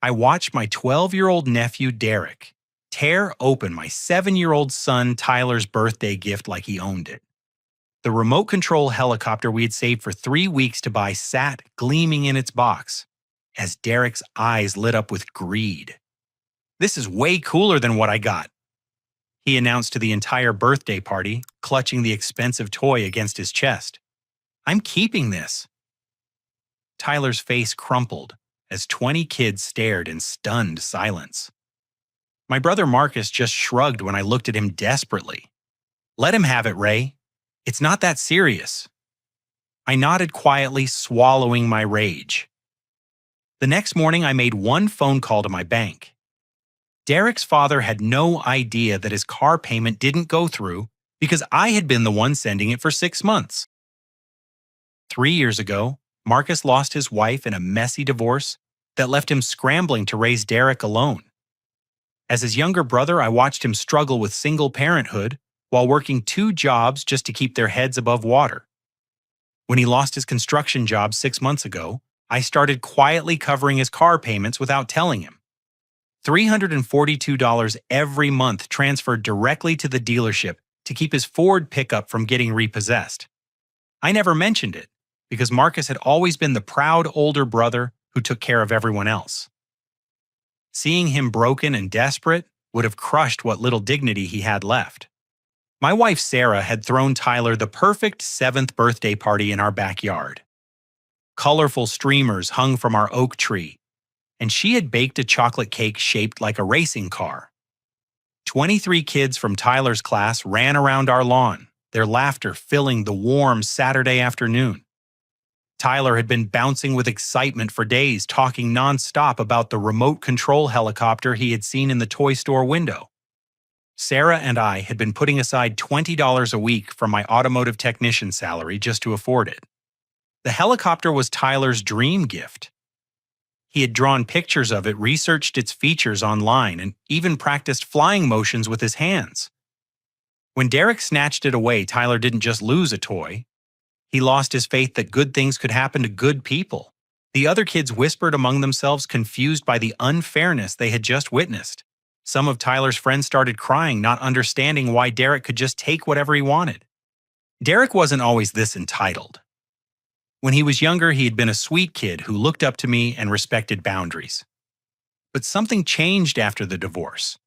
I watched my 12-year-old nephew, Derek, tear open my 7-year-old son, Tyler's birthday gift like he owned it. The remote control helicopter we had saved for 3 weeks to buy sat gleaming in its box as Derek's eyes lit up with greed. "This is way cooler than what I got," he announced to the entire birthday party, clutching the expensive toy against his chest. "I'm keeping this." Tyler's face crumpled as 20 kids stared in stunned silence. My brother Marcus just shrugged when I looked at him desperately. "Let him have it, Ray. It's not that serious." I nodded quietly, swallowing my rage. The next morning, I made one phone call to my bank. Derek's father had no idea that his car payment didn't go through because I had been the one sending it for 6 months. 3 years ago, Marcus lost his wife in a messy divorce that left him scrambling to raise Derek alone. As his younger brother, I watched him struggle with single parenthood while working 2 jobs just to keep their heads above water. When he lost his construction job 6 months ago, I started quietly covering his car payments without telling him. $342 every month transferred directly to the dealership to keep his Ford pickup from getting repossessed. I never mentioned it because Marcus had always been the proud older brother who took care of everyone else. Seeing him broken and desperate would have crushed what little dignity he had left. My wife Sarah had thrown Tyler the perfect 7th birthday party in our backyard. Colorful streamers hung from our oak tree, and she had baked a chocolate cake shaped like a racing car. 23 kids from Tyler's class ran around our lawn, their laughter filling the warm Saturday afternoon. Tyler had been bouncing with excitement for days, talking nonstop about the remote control helicopter he had seen in the toy store window. Sarah and I had been putting aside $20 a week from my automotive technician salary just to afford it. The helicopter was Tyler's dream gift. He had drawn pictures of it, researched its features online, and even practiced flying motions with his hands. When Derek snatched it away, Tyler didn't just lose a toy. He lost his faith that good things could happen to good people. The other kids whispered among themselves, confused by the unfairness they had just witnessed. Some of Tyler's friends started crying, not understanding why Derek could just take whatever he wanted. Derek wasn't always this entitled. When he was younger, he had been a sweet kid who looked up to me and respected boundaries. But something changed after the divorce.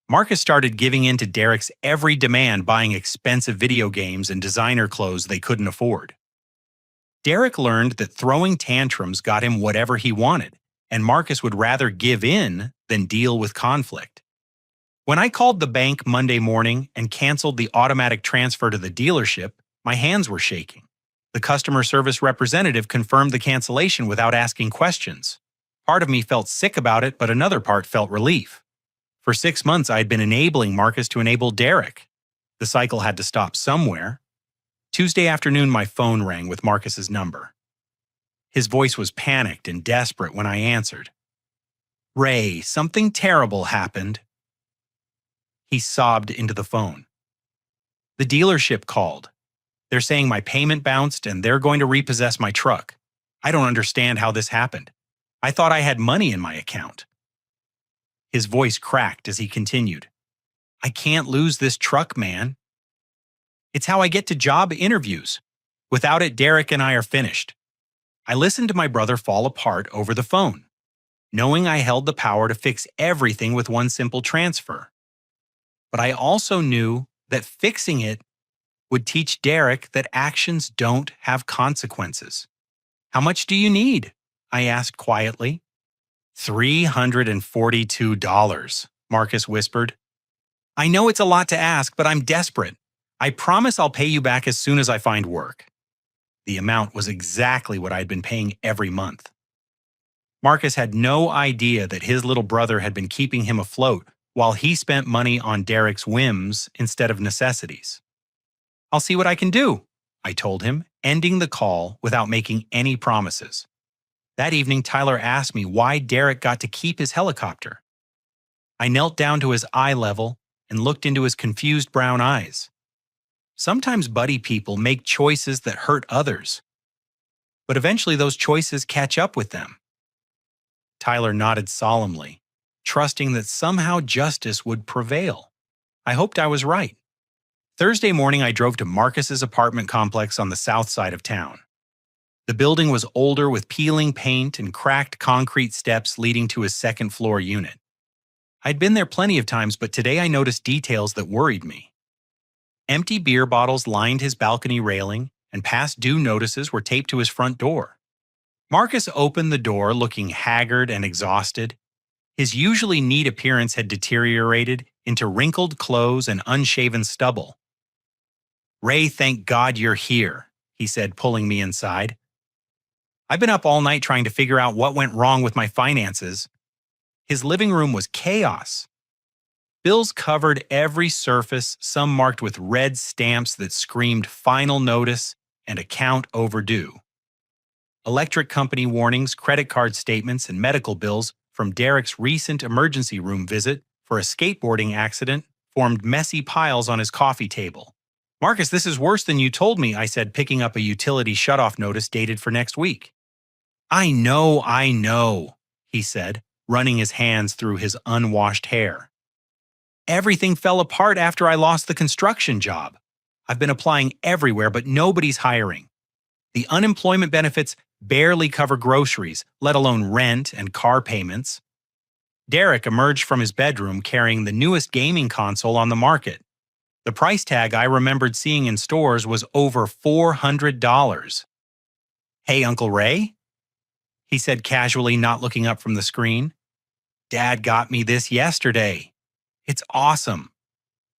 Marcus started giving in to Derek's every demand, buying expensive video games and designer clothes they couldn't afford. Derek learned that throwing tantrums got him whatever he wanted, and Marcus would rather give in than deal with conflict. When I called the bank Monday morning and canceled the automatic transfer to the dealership, my hands were shaking. The customer service representative confirmed the cancellation without asking questions. Part of me felt sick about it, but another part felt relief. For 6 months, I had been enabling Marcus to enable Derek. The cycle had to stop somewhere. Tuesday afternoon, my phone rang with Marcus's number. His voice was panicked and desperate when I answered. "Ray, something terrible happened." He sobbed into the phone. "The dealership called. They're saying my payment bounced and they're going to repossess my truck. I don't understand how this happened. I thought I had money in my account." His voice cracked as he continued. "I can't lose this truck, man. It's how I get to job interviews. Without it, Derek and I are finished." I listened to my brother fall apart over the phone, knowing I held the power to fix everything with one simple transfer. But I also knew that fixing it would teach Derek that actions don't have consequences. "How much do you need?" I asked quietly. $342, Marcus whispered. "I know it's a lot to ask, but I'm desperate. I promise I'll pay you back as soon as I find work." The amount was exactly what I'd been paying every month. Marcus had no idea that his little brother had been keeping him afloat while he spent money on Derek's whims instead of necessities. "I'll see what I can do," I told him, ending the call without making any promises. That evening, Tyler asked me why Derek got to keep his helicopter. I knelt down to his eye level and looked into his confused brown eyes. Sometimes buddy people make choices that hurt others, but eventually those choices catch up with them. Tyler nodded solemnly, trusting that somehow justice would prevail. I hoped I was right. Thursday morning, I drove to Marcus's apartment complex on the south side of town. The building was older with peeling paint and cracked concrete steps leading to his second-floor unit. I'd been there plenty of times, but today I noticed details that worried me. Empty beer bottles lined his balcony railing, and past due notices were taped to his front door. Marcus opened the door looking haggard and exhausted. His usually neat appearance had deteriorated into wrinkled clothes and unshaven stubble. "Ray, thank God you're here," he said, pulling me inside. "I've been up all night trying to figure out what went wrong with my finances." His living room was chaos. Bills covered every surface, some marked with red stamps that screamed final notice and account overdue. Electric company warnings, credit card statements, and medical bills from Derek's recent emergency room visit for a skateboarding accident formed messy piles on his coffee table. "Marcus, this is worse than you told me," I said, picking up a utility shutoff notice dated for next week. I know," he said, running his hands through his unwashed hair. "Everything fell apart after I lost the construction job. I've been applying everywhere, but nobody's hiring. The unemployment benefits barely cover groceries, let alone rent and car payments." Derek emerged from his bedroom carrying the newest gaming console on the market. The price tag I remembered seeing in stores was over $400. "Hey, Uncle Ray?" he said casually, not looking up from the screen. "Dad got me this yesterday. It's awesome."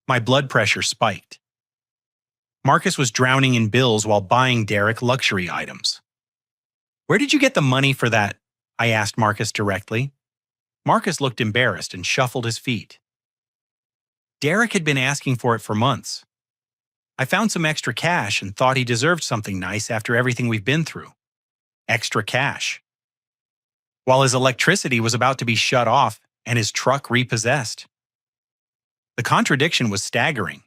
My blood pressure spiked. Marcus was drowning in bills while buying Derek luxury items. "Where did you get the money for that?" I asked Marcus directly. Marcus looked embarrassed and shuffled his feet. Derek had been asking for it for months. "I found some extra cash and thought he deserved something nice after everything we've been through." Extra cash. While his electricity was about to be shut off and his truck repossessed. The contradiction was staggering.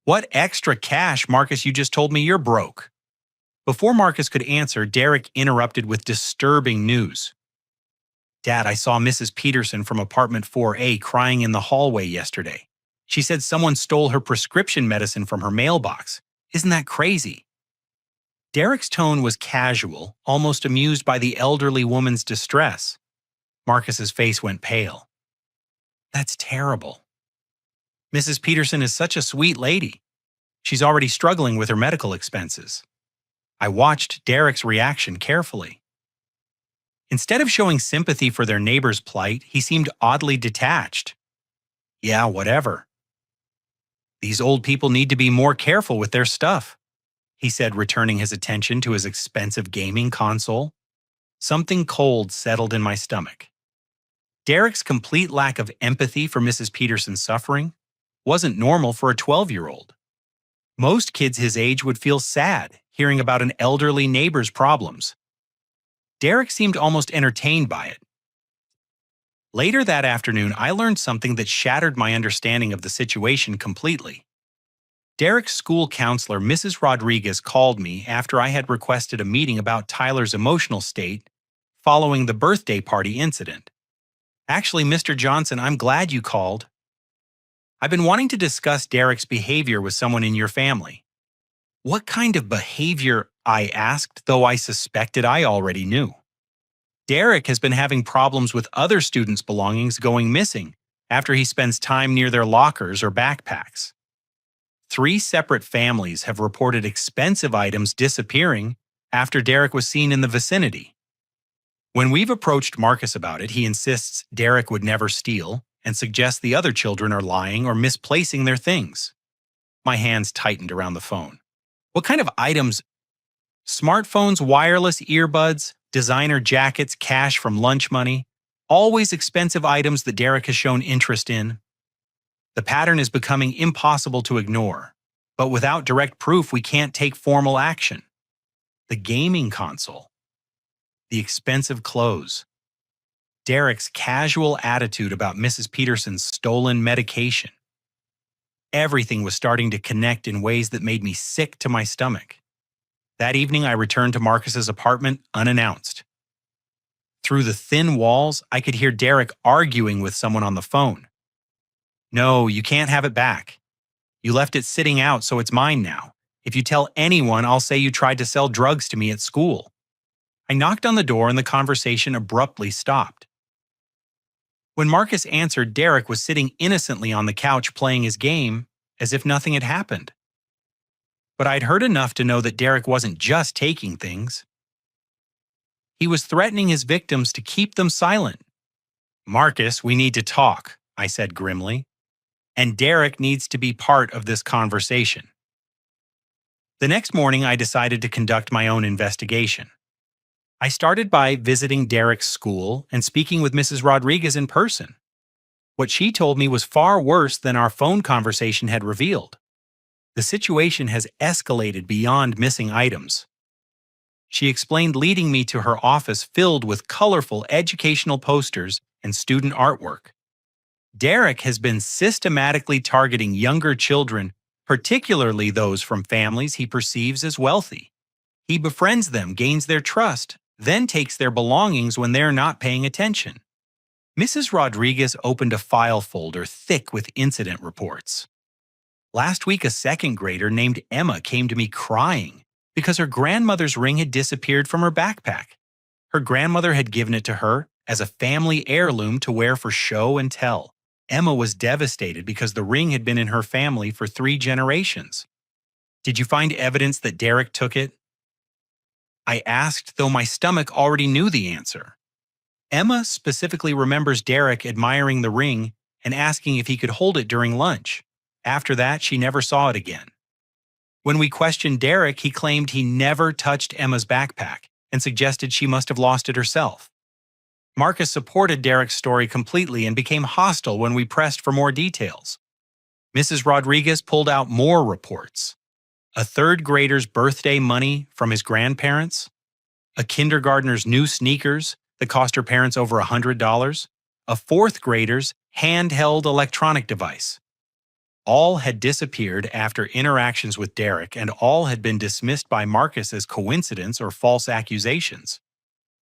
"What extra cash, Marcus? You just told me you're broke." Before Marcus could answer, Derek interrupted with disturbing news. "Dad, I saw Mrs. Peterson from apartment 4A crying in the hallway yesterday. She said someone stole her prescription medicine from her mailbox. Isn't that crazy?" Derek's tone was casual, almost amused by the elderly woman's distress. Marcus's face went pale. "That's terrible. Mrs. Peterson is such a sweet lady. She's already struggling with her medical expenses." I watched Derek's reaction carefully. Instead of showing sympathy for their neighbor's plight, he seemed oddly detached. "Yeah, whatever. These old people need to be more careful with their stuff," he said, returning his attention to his expensive gaming console. Something cold settled in my stomach. Derek's complete lack of empathy for Mrs. Peterson's suffering wasn't normal for a 12-year-old. Most kids his age would feel sad hearing about an elderly neighbor's problems. Derek seemed almost entertained by it. Later that afternoon, I learned something that shattered my understanding of the situation completely. Derek's school counselor, Mrs. Rodriguez, called me after I had requested a meeting about Tyler's emotional state following the birthday party incident. "Actually, Mr. Johnson, I'm glad you called. I've been wanting to discuss Derek's behavior with someone in your family." "What kind of behavior?" I asked, though I suspected I already knew. "Derek has been having problems with other students' belongings going missing after he spends time near their lockers or backpacks. 3 separate families have reported expensive items disappearing after Derek was seen in the vicinity. When we've approached Marcus about it, he insists Derek would never steal and suggests the other children are lying or misplacing their things." My hands tightened around the phone. "What kind of items?" "Smartphones, wireless earbuds, designer jackets, cash from lunch money. Always expensive items that Derek has shown interest in. The pattern is becoming impossible to ignore, but without direct proof, we can't take formal action. The gaming console. The expensive clothes. Derek's casual attitude about Mrs. Peterson's stolen medication. Everything was starting to connect in ways that made me sick to my stomach. That evening, I returned to Marcus's apartment unannounced. Through the thin walls, I could hear Derek arguing with someone on the phone. "No, you can't have it back. You left it sitting out, so it's mine now. If you tell anyone, I'll say you tried to sell drugs to me at school." I knocked on the door and the conversation abruptly stopped. When Marcus answered, Derek was sitting innocently on the couch playing his game as if nothing had happened. But I'd heard enough to know that Derek wasn't just taking things. He was threatening his victims to keep them silent. "Marcus, we need to talk," I said grimly. "And Derek needs to be part of this conversation." The next morning, I decided to conduct my own investigation. I started by visiting Derek's school and speaking with Mrs. Rodriguez in person. What she told me was far worse than our phone conversation had revealed. The situation has escalated beyond missing items. She explained, leading me to her office filled with colorful educational posters and student artwork. Derek has been systematically targeting younger children, particularly those from families he perceives as wealthy. He befriends them, gains their trust, then takes their belongings when they're not paying attention. Mrs. Rodriguez opened a file folder thick with incident reports. Last week, a second grader named Emma came to me crying because her grandmother's ring had disappeared from her backpack. Her grandmother had given it to her as a family heirloom to wear for show and tell. Emma was devastated because the ring had been in her family for 3 generations. "Did you find evidence that Derek took it?" I asked, though my stomach already knew the answer. Emma specifically remembers Derek admiring the ring and asking if he could hold it during lunch. After that, she never saw it again. When we questioned Derek, he claimed he never touched Emma's backpack and suggested she must have lost it herself. Marcus supported Derek's story completely and became hostile when we pressed for more details. Mrs. Rodriguez pulled out more reports. A third grader's birthday money from his grandparents, a kindergartner's new sneakers that cost her parents over $100, a fourth grader's handheld electronic device. All had disappeared after interactions with Derek, and all had been dismissed by Marcus as coincidence or false accusations.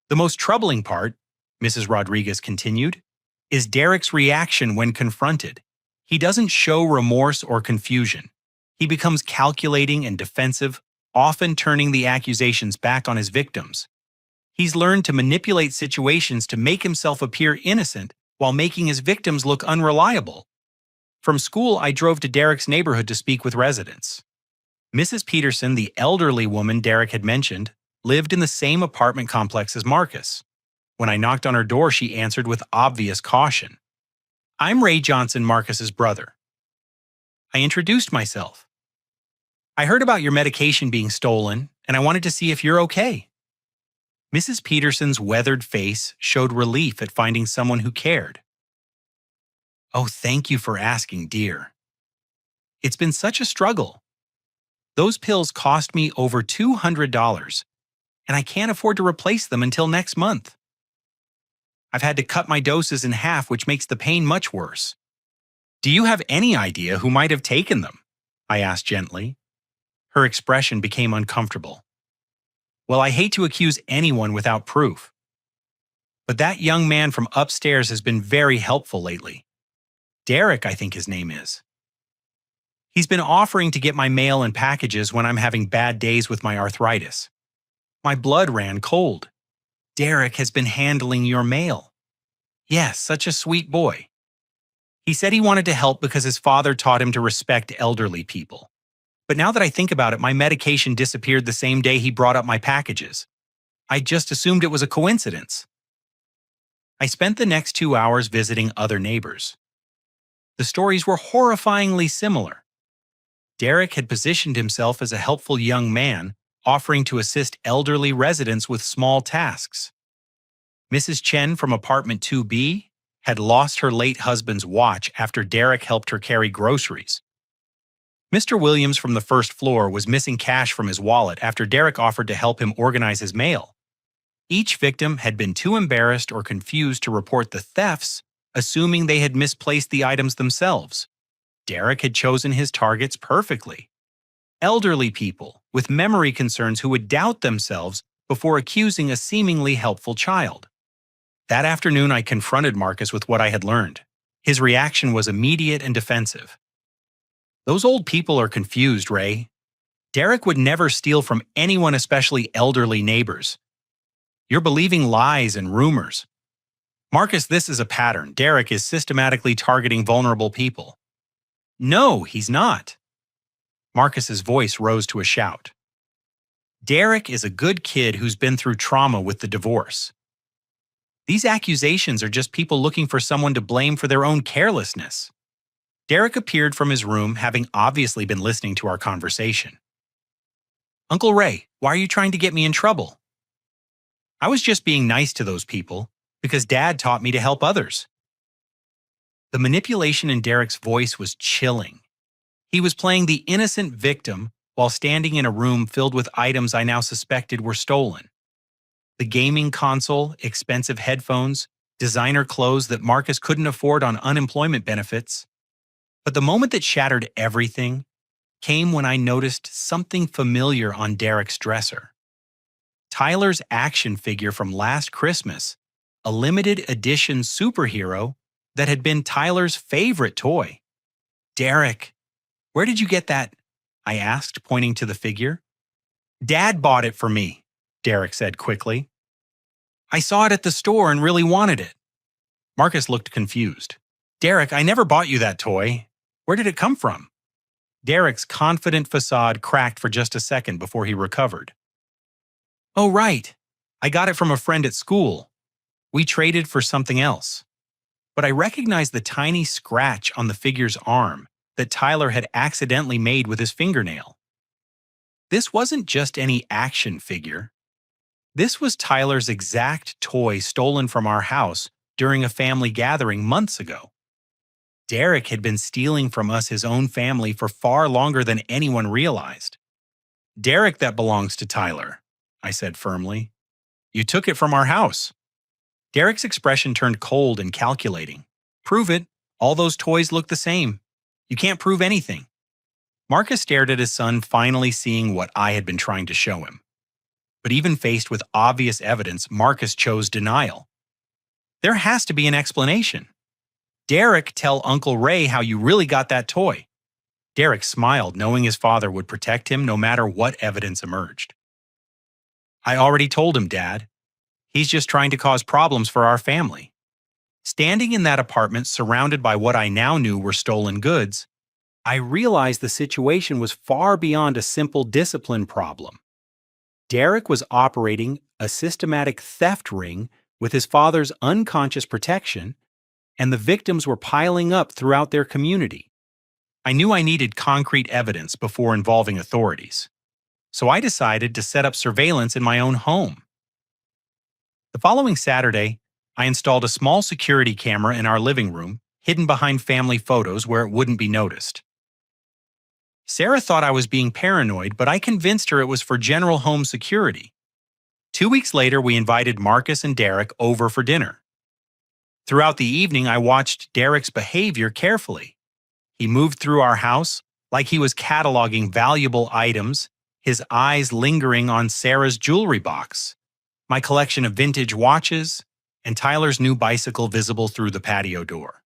The most troubling part, Mrs. Rodriguez continued, is Derek's reaction when confronted. He doesn't show remorse or confusion. He becomes calculating and defensive, often turning the accusations back on his victims. He's learned to manipulate situations to make himself appear innocent while making his victims look unreliable. From school, I drove to Derek's neighborhood to speak with residents. Mrs. Peterson, the elderly woman Derek had mentioned, lived in the same apartment complex as Marcus. When I knocked on her door, she answered with obvious caution. "I'm Ray Johnson, Marcus's brother." I introduced myself. "I heard about your medication being stolen, and I wanted to see if you're okay." Mrs. Peterson's weathered face showed relief at finding someone who cared. "Oh, thank you for asking, dear. It's been such a struggle. Those pills cost me over $200, and I can't afford to replace them until next month. I've had to cut my doses in half, which makes the pain much worse. Do you have any idea who might have taken them?" I asked gently. Her expression became uncomfortable. "Well, I hate to accuse anyone without proof. But that young man from upstairs has been very helpful lately. Derek, I think his name is. He's been offering to get my mail and packages when I'm having bad days with my arthritis." My blood ran cold. "Derek has been handling your mail." "Yes, such a sweet boy. He said he wanted to help because his father taught him to respect elderly people. But now that I think about it, my medication disappeared the same day he brought up my packages. I just assumed it was a coincidence." I spent the next 2 hours visiting other neighbors. The stories were horrifyingly similar. Derek had positioned himself as a helpful young man, offering to assist elderly residents with small tasks. Mrs. Chen from apartment 2B had lost her late husband's watch after Derek helped her carry groceries. Mr. Williams from the first floor was missing cash from his wallet after Derek offered to help him organize his mail. Each victim had been too embarrassed or confused to report the thefts, assuming they had misplaced the items themselves. Derek had chosen his targets perfectly. Elderly people with memory concerns who would doubt themselves before accusing a seemingly helpful child. That afternoon, I confronted Marcus with what I had learned. His reaction was immediate and defensive. Those old people are confused, Ray. Derek would never steal from anyone, especially elderly neighbors. You're believing lies and rumors. Marcus, this is a pattern. Derek is systematically targeting vulnerable people. No, he's not. Marcus's voice rose to a shout. Derek is a good kid who's been through trauma with the divorce. These accusations are just people looking for someone to blame for their own carelessness. Derek appeared from his room, having obviously been listening to our conversation. Uncle Ray, why are you trying to get me in trouble? I was just being nice to those people because Dad taught me to help others. The manipulation in Derek's voice was chilling. He was playing the innocent victim while standing in a room filled with items I now suspected were stolen. The gaming console, expensive headphones, designer clothes that Marcus couldn't afford on unemployment benefits. But the moment that shattered everything came when I noticed something familiar on Derek's dresser. Tyler's action figure from last Christmas, a limited edition superhero that had been Tyler's favorite toy. Derek, where did you get that? I asked, pointing to the figure. Dad bought it for me, Derek said quickly. I saw it at the store and really wanted it. Marcus looked confused. Derek, I never bought you that toy. Where did it come from? Derek's confident facade cracked for just a second before he recovered. Oh, right. I got it from a friend at school. We traded for something else. But I recognized the tiny scratch on the figure's arm that Tyler had accidentally made with his fingernail. This wasn't just any action figure. This was Tyler's exact toy stolen from our house during a family gathering months ago. Derek had been stealing from us his own family for far longer than anyone realized. Derek, that belongs to Tyler, I said firmly. You took it from our house. Derek's expression turned cold and calculating. Prove it. All those toys look the same. You can't prove anything. Marcus stared at his son, finally seeing what I had been trying to show him. But even faced with obvious evidence, Marcus chose denial. There has to be an explanation. Derek, tell Uncle Ray how you really got that toy. Derek smiled, knowing his father would protect him no matter what evidence emerged. I already told him, Dad. He's just trying to cause problems for our family. Standing in that apartment surrounded by what I now knew were stolen goods, I realized the situation was far beyond a simple discipline problem. Derek was operating a systematic theft ring with his father's unconscious protection, and the victims were piling up throughout their community. I knew I needed concrete evidence before involving authorities, so I decided to set up surveillance in my own home. The following Saturday, I installed a small security camera in our living room, hidden behind family photos where it wouldn't be noticed. Sarah thought I was being paranoid, but I convinced her it was for general home security. 2 weeks later, we invited Marcus and Derek over for dinner. Throughout the evening, I watched Derek's behavior carefully. He moved through our house like he was cataloging valuable items, his eyes lingering on Sarah's jewelry box, my collection of vintage watches, and Tyler's new bicycle visible through the patio door.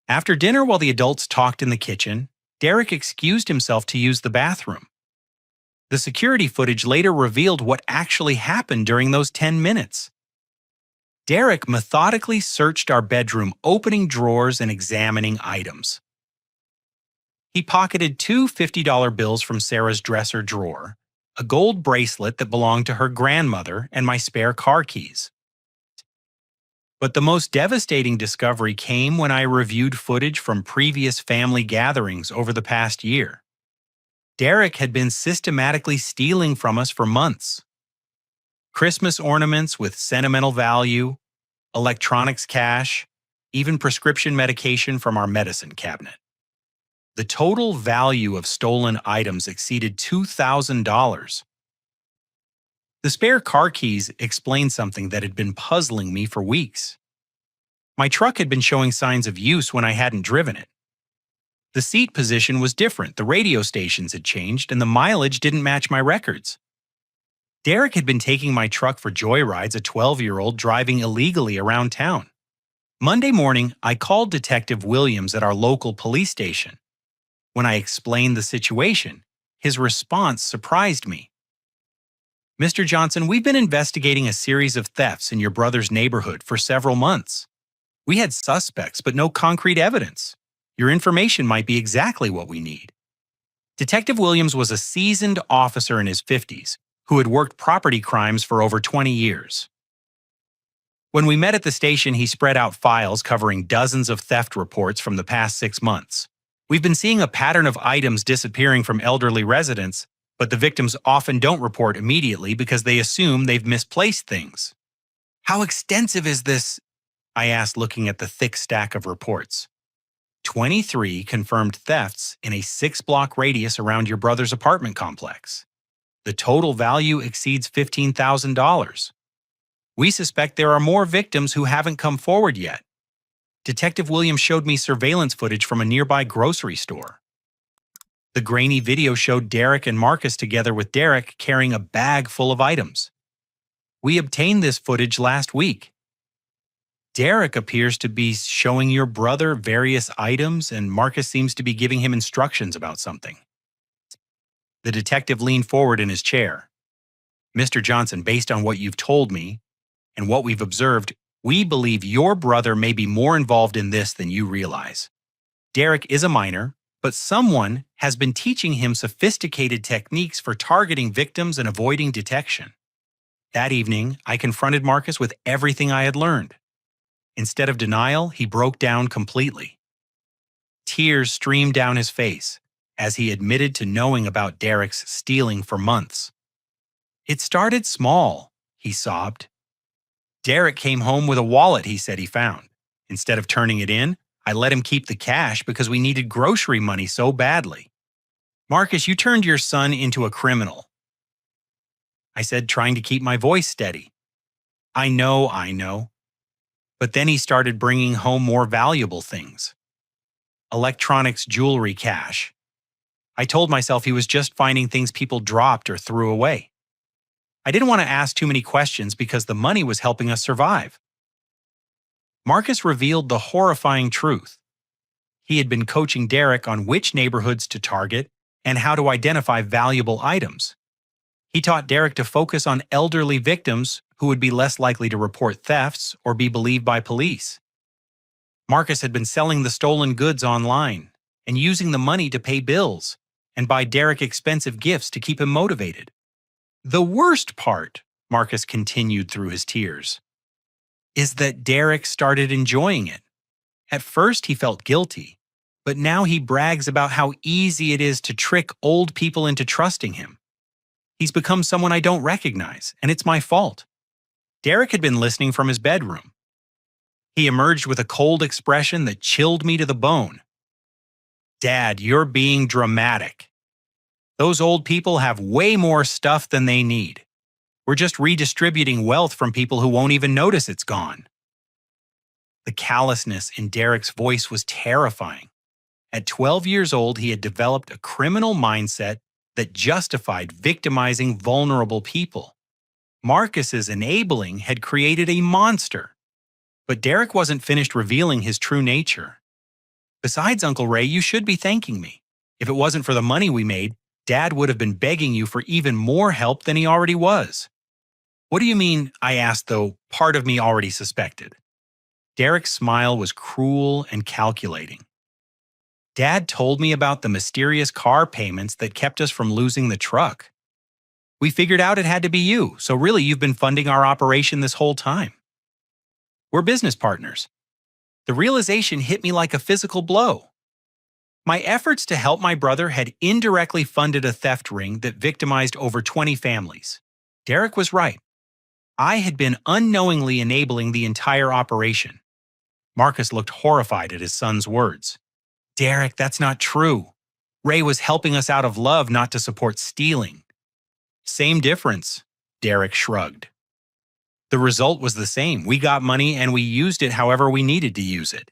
After dinner, while the adults talked in the kitchen, Derek excused himself to use the bathroom. The security footage later revealed what actually happened during those 10 minutes. Derek methodically searched our bedroom, opening drawers and examining items. He pocketed 2 $50 bills from Sarah's dresser drawer, a gold bracelet that belonged to her grandmother, and my spare car keys. But the most devastating discovery came when I reviewed footage from previous family gatherings over the past year. Derek had been systematically stealing from us for months. Christmas ornaments with sentimental value, electronics cash, even prescription medication from our medicine cabinet. The total value of stolen items exceeded $2,000. The spare car keys explained something that had been puzzling me for weeks. My truck had been showing signs of use when I hadn't driven it. The seat position was different, the radio stations had changed, and the mileage didn't match my records. Derek had been taking my truck for joyrides, a 12-year-old driving illegally around town. Monday morning, I called Detective Williams at our local police station. When I explained the situation, his response surprised me. "Mr. Johnson, we've been investigating a series of thefts in your brother's neighborhood for several months. We had suspects, but no concrete evidence. Your information might be exactly what we need." Detective Williams was a seasoned officer in his 50s who had worked property crimes for over 20 years. When we met at the station, he spread out files covering dozens of theft reports from the past 6 months. "We've been seeing a pattern of items disappearing from elderly residents, but the victims often don't report immediately because they assume they've misplaced things." "How extensive is this?" I asked, looking at the thick stack of reports. 23 confirmed thefts in a 6-block radius around your brother's apartment complex. The total value exceeds $15,000. We suspect there are more victims who haven't come forward yet. Detective Williams showed me surveillance footage from a nearby grocery store. The grainy video showed Derek and Marcus together with Derek carrying a bag full of items. We obtained this footage last week. Derek appears to be showing your brother various items, and Marcus seems to be giving him instructions about something. The detective leaned forward in his chair. "Mr. Johnson, based on what you've told me and what we've observed, we believe your brother may be more involved in this than you realize. Derek is a minor, but someone has been teaching him sophisticated techniques for targeting victims and avoiding detection." That evening, I confronted Marcus with everything I had learned. Instead of denial, he broke down completely. Tears streamed down his face as he admitted to knowing about Derek's stealing for months. "It started small," he sobbed. "Derek came home with a wallet he said he found. Instead of turning it in, I let him keep the cash because we needed grocery money so badly. Marcus, you turned your son into a criminal," I said, trying to keep my voice steady. I know. But then he started bringing home more valuable things. Electronics, jewelry, cash. I told myself he was just finding things people dropped or threw away. I didn't want to ask too many questions because the money was helping us survive. Marcus revealed the horrifying truth. He had been coaching Derek on which neighborhoods to target and how to identify valuable items. He taught Derek to focus on elderly victims who would be less likely to report thefts or be believed by police. Marcus had been selling the stolen goods online and using the money to pay bills and buy Derek expensive gifts to keep him motivated. "The worst part," Marcus continued through his tears, "is that Derek started enjoying it. At first he felt guilty, but now he brags about how easy it is to trick old people into trusting him. He's become someone I don't recognize, and it's my fault." Derek had been listening from his bedroom. He emerged with a cold expression that chilled me to the bone. "Dad, you're being dramatic. Those old people have way more stuff than they need. We're just redistributing wealth from people who won't even notice it's gone." The callousness in Derek's voice was terrifying. At 12 years old, he had developed a criminal mindset that justified victimizing vulnerable people. Marcus's enabling had created a monster. But Derek wasn't finished revealing his true nature. "Besides, Uncle Ray, you should be thanking me. If it wasn't for the money we made, Dad would have been begging you for even more help than he already was." "What do you mean?" I asked, though part of me already suspected. Derek's smile was cruel and calculating. "Dad told me about the mysterious car payments that kept us from losing the truck. We figured out it had to be you, so really you've been funding our operation this whole time. We're business partners." The realization hit me like a physical blow. My efforts to help my brother had indirectly funded a theft ring that victimized over 20 families. Derek was right. I had been unknowingly enabling the entire operation. Marcus looked horrified at his son's words. "Derek, that's not true. Ray was helping us out of love, not to support stealing." "Same difference," Derek shrugged. "The result was the same. We got money and we used it however we needed to use it."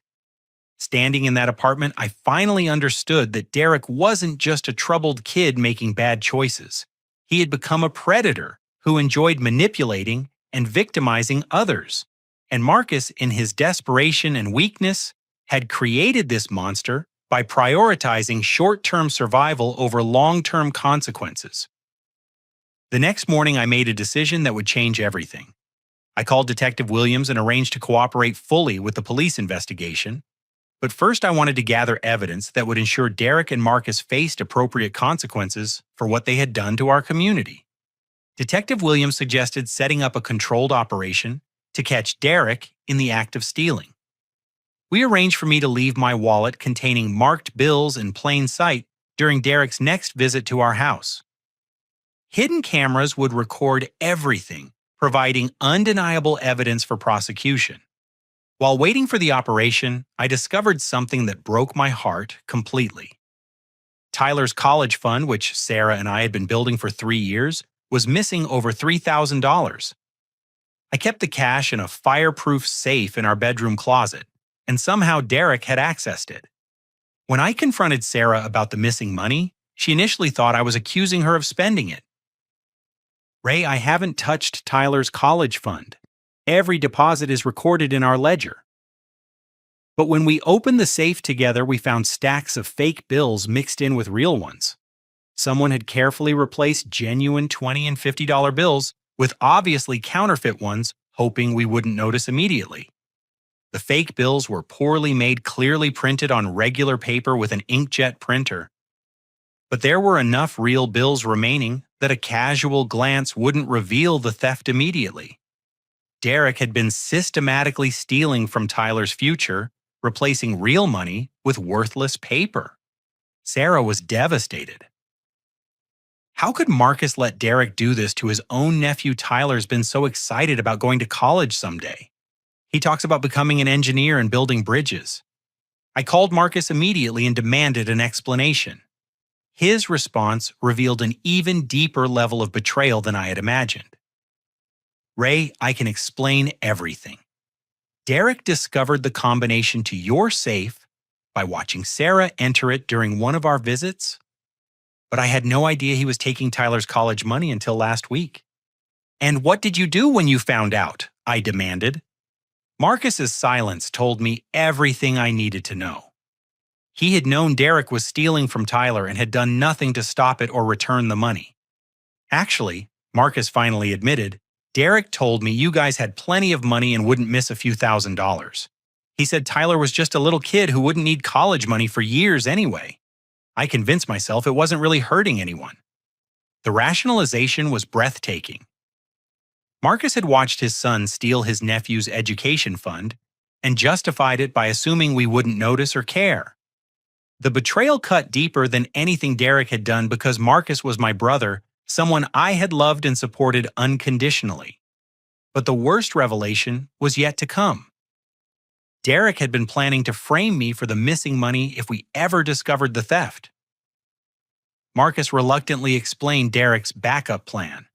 Standing in that apartment, I finally understood that Derek wasn't just a troubled kid making bad choices. He had become a predator who enjoyed manipulating and victimizing others. And Marcus, in his desperation and weakness, had created this monster by prioritizing short-term survival over long-term consequences. The next morning, I made a decision that would change everything. I called Detective Williams and arranged to cooperate fully with the police investigation. But first, I wanted to gather evidence that would ensure Derek and Marcus faced appropriate consequences for what they had done to our community. Detective Williams suggested setting up a controlled operation to catch Derek in the act of stealing. We arranged for me to leave my wallet containing marked bills in plain sight during Derek's next visit to our house. Hidden cameras would record everything, providing undeniable evidence for prosecution. While waiting for the operation, I discovered something that broke my heart completely. Tyler's college fund, which Sarah and I had been building for 3 years, was missing over $3,000. I kept the cash in a fireproof safe in our bedroom closet, and somehow Derek had accessed it. When I confronted Sarah about the missing money, she initially thought I was accusing her of spending it. "Ray, I haven't touched Tyler's college fund. Every deposit is recorded in our ledger." But when we opened the safe together, we found stacks of fake bills mixed in with real ones. Someone had carefully replaced genuine $20 and $50 bills with obviously counterfeit ones, hoping we wouldn't notice immediately. The fake bills were poorly made, clearly printed on regular paper with an inkjet printer. But there were enough real bills remaining that a casual glance wouldn't reveal the theft immediately. Derek had been systematically stealing from Tyler's future, replacing real money with worthless paper. Sarah was devastated. How could Marcus let Derek do this to his own nephew? Tyler's been so excited about going to college someday. He talks about becoming an engineer and building bridges. I called Marcus immediately and demanded an explanation. His response revealed an even deeper level of betrayal than I had imagined. "Ray, I can explain everything. Derek discovered the combination to your safe by watching Sarah enter it during one of our visits. But I had no idea he was taking Tyler's college money until last week." "And what did you do when you found out?" I demanded. Marcus's silence told me everything I needed to know. He had known Derek was stealing from Tyler and had done nothing to stop it or return the money. "Actually," Marcus finally admitted, "Derek told me you guys had plenty of money and wouldn't miss a few $1,000s. He said Tyler was just a little kid who wouldn't need college money for years anyway. I convinced myself it wasn't really hurting anyone." The rationalization was breathtaking. Marcus had watched his son steal his nephew's education fund and justified it by assuming we wouldn't notice or care. The betrayal cut deeper than anything Derek had done because Marcus was my brother, someone I had loved and supported unconditionally. But the worst revelation was yet to come. Derek had been planning to frame me for the missing money if we ever discovered the theft. Marcus reluctantly explained Derek's backup plan.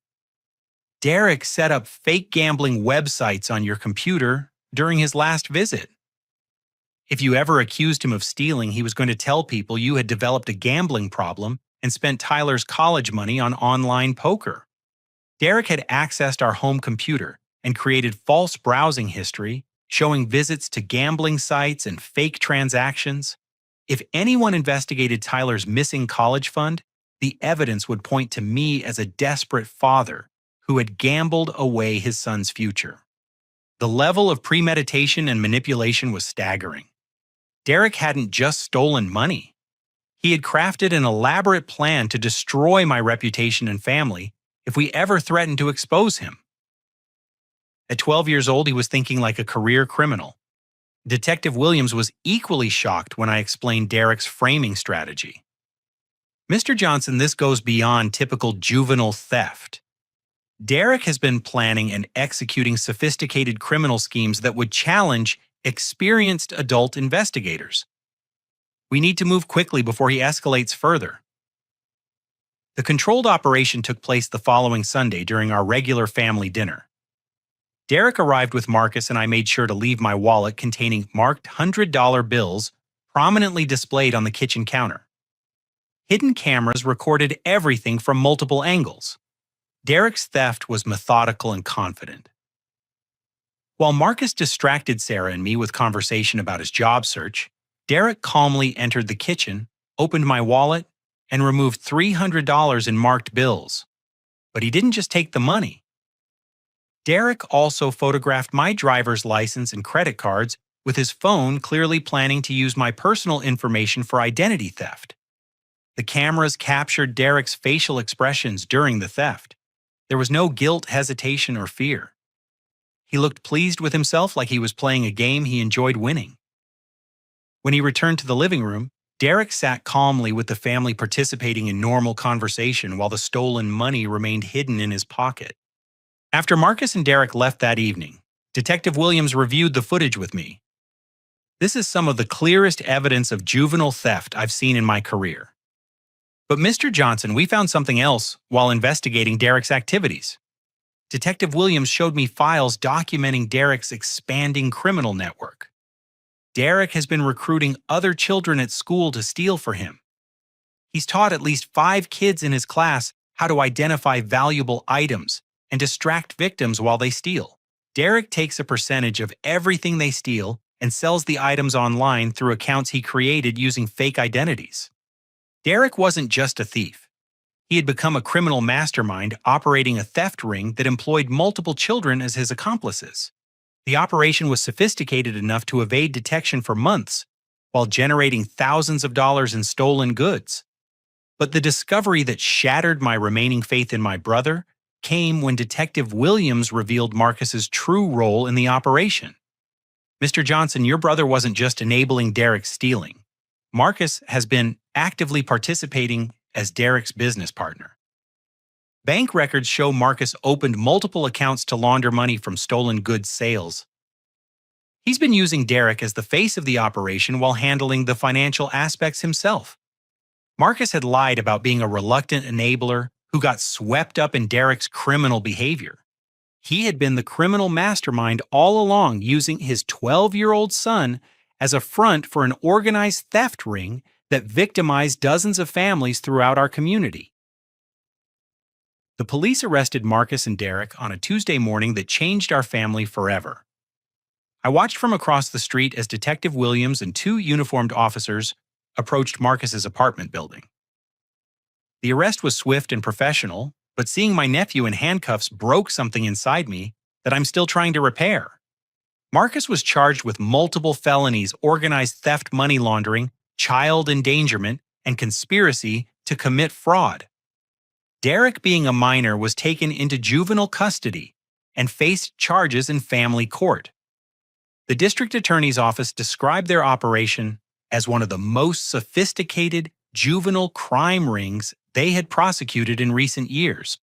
"Derek set up fake gambling websites on your computer during his last visit. If you ever accused him of stealing, he was going to tell people you had developed a gambling problem and spent Tyler's college money on online poker. Derek had accessed our home computer and created false browsing history, showing visits to gambling sites and fake transactions. If anyone investigated Tyler's missing college fund, the evidence would point to me as a desperate father who had gambled away his son's future." The level of premeditation and manipulation was staggering. Derek hadn't just stolen money. He had crafted an elaborate plan to destroy my reputation and family if we ever threatened to expose him. At 12 years old, he was thinking like a career criminal. Detective Williams was equally shocked when I explained Derek's framing strategy. "Mr. Johnson, this goes beyond typical juvenile theft. Derek has been planning and executing sophisticated criminal schemes that would challenge experienced adult investigators. We need to move quickly before he escalates further." The controlled operation took place the following Sunday during our regular family dinner. Derek arrived with Marcus and I made sure to leave my wallet containing marked $100 bills prominently displayed on the kitchen counter. Hidden cameras recorded everything from multiple angles. Derek's theft was methodical and confident. While Marcus distracted Sarah and me with conversation about his job search, Derek calmly entered the kitchen, opened my wallet, and removed $300 in marked bills. But he didn't just take the money. Derek also photographed my driver's license and credit cards with his phone, clearly planning to use my personal information for identity theft. The cameras captured Derek's facial expressions during the theft. There was no guilt, hesitation, or fear. He looked pleased with himself, like he was playing a game he enjoyed winning. When he returned to the living room, Derek sat calmly with the family participating in normal conversation while the stolen money remained hidden in his pocket. After Marcus and Derek left that evening, Detective Williams reviewed the footage with me. This is some of the clearest evidence of juvenile theft I've seen in my career. But Mr. Johnson, we found something else while investigating Derek's activities. Detective Williams showed me files documenting Derek's expanding criminal network. Derek has been recruiting other children at school to steal for him. He's taught at least 5 kids in his class how to identify valuable items and distract victims while they steal. Derek takes a percentage of everything they steal and sells the items online through accounts he created using fake identities. Derek wasn't just a thief. He had become a criminal mastermind operating a theft ring that employed multiple children as his accomplices. The operation was sophisticated enough to evade detection for months, while generating thousands of dollars in stolen goods. But the discovery that shattered my remaining faith in my brother came when Detective Williams revealed Marcus's true role in the operation. Mr. Johnson, your brother wasn't just enabling Derek's stealing. Marcus has been actively participating as Derek's business partner. Bank records show Marcus opened multiple accounts to launder money from stolen goods sales. He's been using Derek as the face of the operation while handling the financial aspects himself. Marcus had lied about being a reluctant enabler who got swept up in Derek's criminal behavior. He had been the criminal mastermind all along, using his 12-year-old son as a front for an organized theft ring that victimized dozens of families throughout our community. The police arrested Marcus and Derek on a Tuesday morning that changed our family forever. I watched from across the street as Detective Williams and 2 uniformed officers approached Marcus's apartment building. The arrest was swift and professional, but seeing my nephew in handcuffs broke something inside me that I'm still trying to repair. Marcus was charged with multiple felonies, organized theft, money laundering, child endangerment, and conspiracy to commit fraud. Derek, being a minor, was taken into juvenile custody and faced charges in family court. The district attorney's office described their operation as one of the most sophisticated juvenile crime rings they had prosecuted in recent years.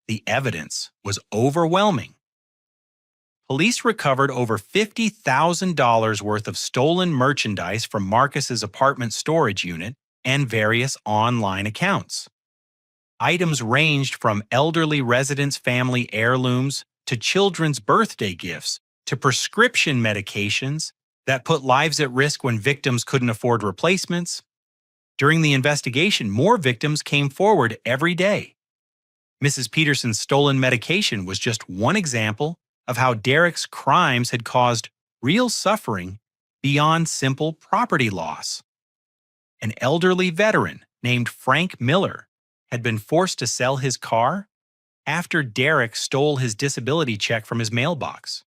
The evidence was overwhelming. Police recovered over $50,000 worth of stolen merchandise from Marcus's apartment storage unit and various online accounts. Items ranged from elderly residents' family heirlooms to children's birthday gifts to prescription medications that put lives at risk when victims couldn't afford replacements. During the investigation, more victims came forward every day. Mrs. Peterson's stolen medication was just one example of how Derek's crimes had caused real suffering beyond simple property loss. An elderly veteran named Frank Miller had been forced to sell his car after Derek stole his disability check from his mailbox.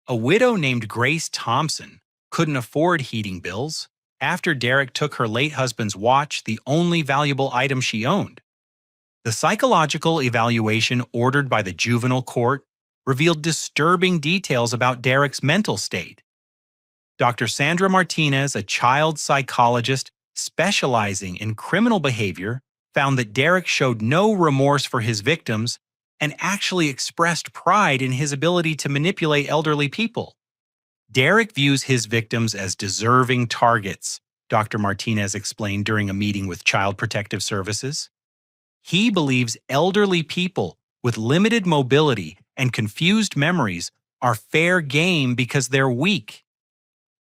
A widow named Grace Thompson couldn't afford heating bills after Derek took her late husband's watch, the only valuable item she owned. The psychological evaluation ordered by the juvenile court revealed disturbing details about Derek's mental state. Dr. Sandra Martinez, a child psychologist specializing in criminal behavior, found that Derek showed no remorse for his victims and actually expressed pride in his ability to manipulate elderly people. Derek views his victims as deserving targets, Dr. Martinez explained during a meeting with Child Protective Services. He believes elderly people with limited mobility and confused memories are fair game because they're weak.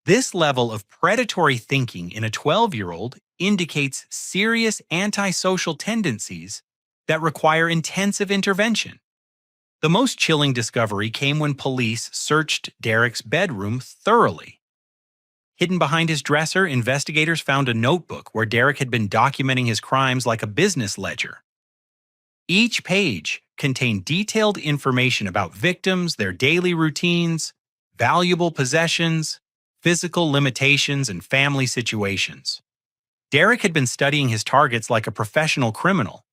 This level of predatory thinking in a 12-year-old indicates serious antisocial tendencies that require intensive intervention. The most chilling discovery came when police searched Derek's bedroom thoroughly. Hidden behind his dresser, investigators found a notebook where Derek had been documenting his crimes like a business ledger. Each page contained detailed information about victims, their daily routines, valuable possessions, physical limitations, and family situations. Derek had been studying his targets like a professional criminal.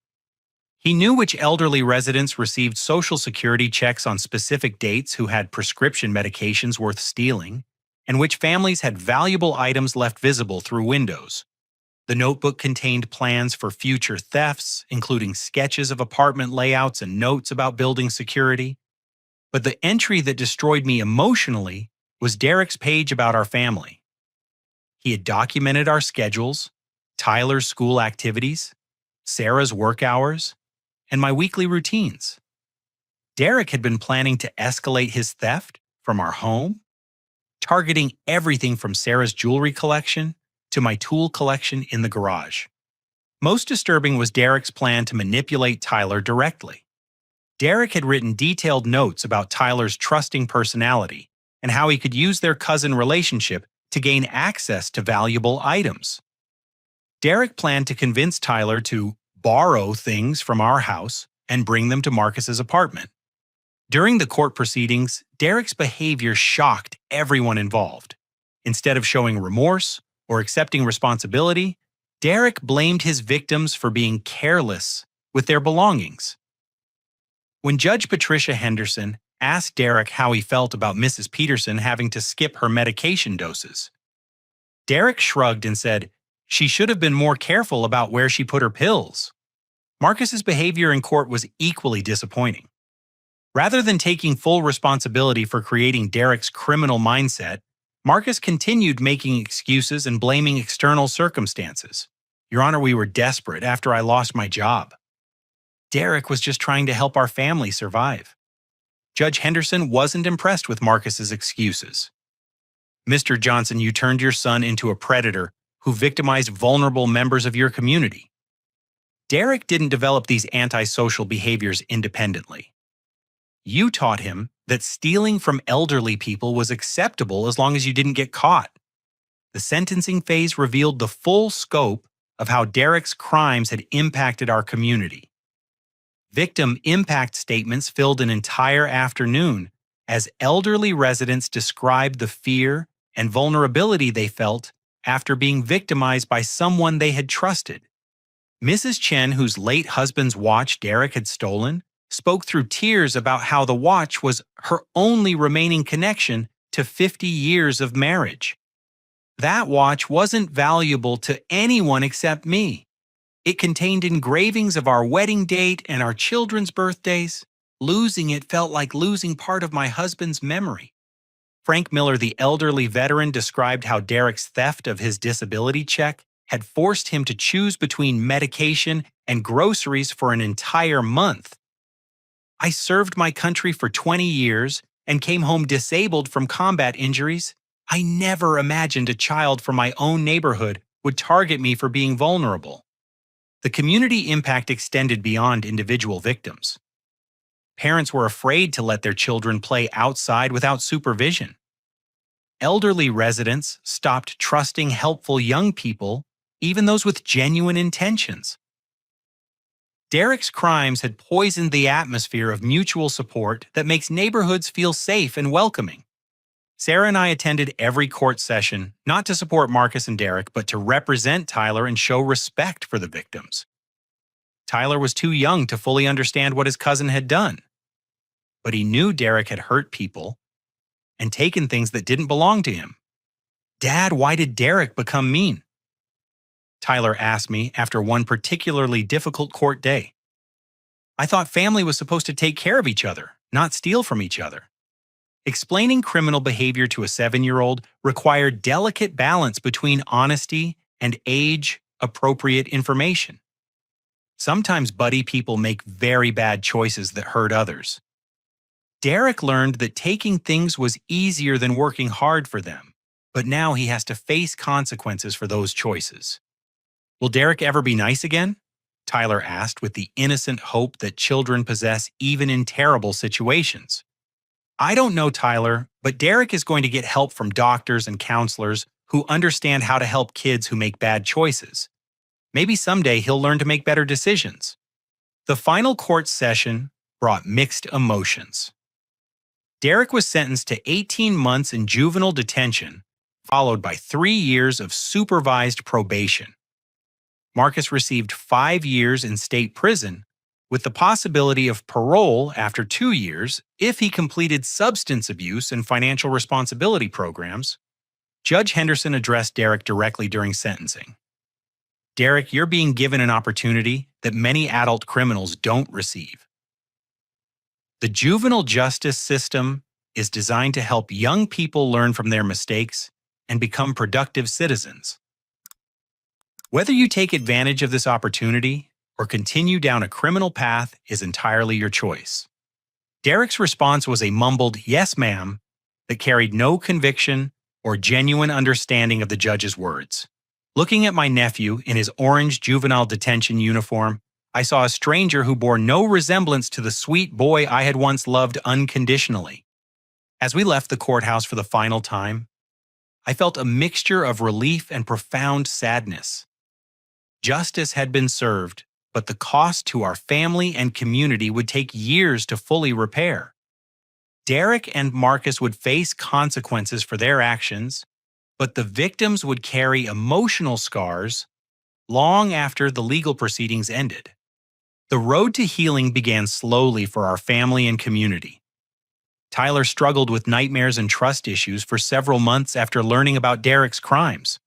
He knew which elderly residents received Social Security checks on specific dates who had prescription medications worth stealing, and which families had valuable items left visible through windows. The notebook contained plans for future thefts, including sketches of apartment layouts and notes about building security. But the entry that destroyed me emotionally was Derek's page about our family. He had documented our schedules, Tyler's school activities, Sarah's work hours, and my weekly routines. Derek had been planning to escalate his theft from our home, targeting everything from Sarah's jewelry collection to my tool collection in the garage. Most disturbing was Derek's plan to manipulate Tyler directly. Derek had written detailed notes about Tyler's trusting personality and how he could use their cousin relationship to gain access to valuable items. Derek planned to convince Tyler to borrow things from our house and bring them to Marcus's apartment. During the court proceedings, Derek's behavior shocked everyone involved. Instead of showing remorse or accepting responsibility, Derek blamed his victims for being careless with their belongings. When Judge Patricia Henderson asked Derek how he felt about Mrs. Peterson having to skip her medication doses, Derek shrugged and said she should have been more careful about where she put her pills. Marcus's behavior in court was equally disappointing. Rather than taking full responsibility for creating Derek's criminal mindset, Marcus continued making excuses and blaming external circumstances. Your Honor, we were desperate after I lost my job. Derek was just trying to help our family survive. Judge Henderson wasn't impressed with Marcus's excuses. Mr. Johnson, you turned your son into a predator who victimized vulnerable members of your community. Derek didn't develop these antisocial behaviors independently. You taught him that stealing from elderly people was acceptable as long as you didn't get caught. The sentencing phase revealed the full scope of how Derek's crimes had impacted our community. Victim impact statements filled an entire afternoon as elderly residents described the fear and vulnerability they felt after being victimized by someone they had trusted. Mrs. Chen, whose late husband's watch Derek had stolen, spoke through tears about how the watch was her only remaining connection to 50 years of marriage. That watch wasn't valuable to anyone except me. It contained engravings of our wedding date and our children's birthdays. Losing it felt like losing part of my husband's memory. Frank Miller, the elderly veteran, described how Derek's theft of his disability check had forced him to choose between medication and groceries for an entire month. I served my country for 20 years and came home disabled from combat injuries. I never imagined a child from my own neighborhood would target me for being vulnerable. The community impact extended beyond individual victims. Parents were afraid to let their children play outside without supervision. Elderly residents stopped trusting helpful young people, even those with genuine intentions. Derek's crimes had poisoned the atmosphere of mutual support that makes neighborhoods feel safe and welcoming. Sarah and I attended every court session, not to support Marcus and Derek, but to represent Tyler and show respect for the victims. Tyler was too young to fully understand what his cousin had done, but he knew Derek had hurt people and taken things that didn't belong to him. Dad, why did Derek become mean? Tyler asked me after one particularly difficult court day. I thought family was supposed to take care of each other, not steal from each other. Explaining criminal behavior to a 7-year-old required delicate balance between honesty and age-appropriate information. Sometimes buddy people make very bad choices that hurt others. Derek learned that taking things was easier than working hard for them, but now he has to face consequences for those choices. Will Derek ever be nice again? Tyler asked with the innocent hope that children possess even in terrible situations. I don't know, Tyler, but Derek is going to get help from doctors and counselors who understand how to help kids who make bad choices. Maybe someday he'll learn to make better decisions. The final court session brought mixed emotions. Derek was sentenced to 18 months in juvenile detention, followed by 3 years of supervised probation. Marcus received 5 years in state prison, with the possibility of parole after 2 years if he completed substance abuse and financial responsibility programs. Judge Henderson addressed Derek directly during sentencing. Derek, you're being given an opportunity that many adult criminals don't receive. The juvenile justice system is designed to help young people learn from their mistakes and become productive citizens. Whether you take advantage of this opportunity or continue down a criminal path is entirely your choice. Derek's response was a mumbled "yes, ma'am" that carried no conviction or genuine understanding of the judge's words. Looking at my nephew in his orange juvenile detention uniform, I saw a stranger who bore no resemblance to the sweet boy I had once loved unconditionally. As we left the courthouse for the final time, I felt a mixture of relief and profound sadness. Justice had been served, but the cost to our family and community would take years to fully repair. Derek and Marcus would face consequences for their actions, but the victims would carry emotional scars long after the legal proceedings ended. The road to healing began slowly for our family and community. Tyler struggled with nightmares and trust issues for several months after learning about Derek's crimes.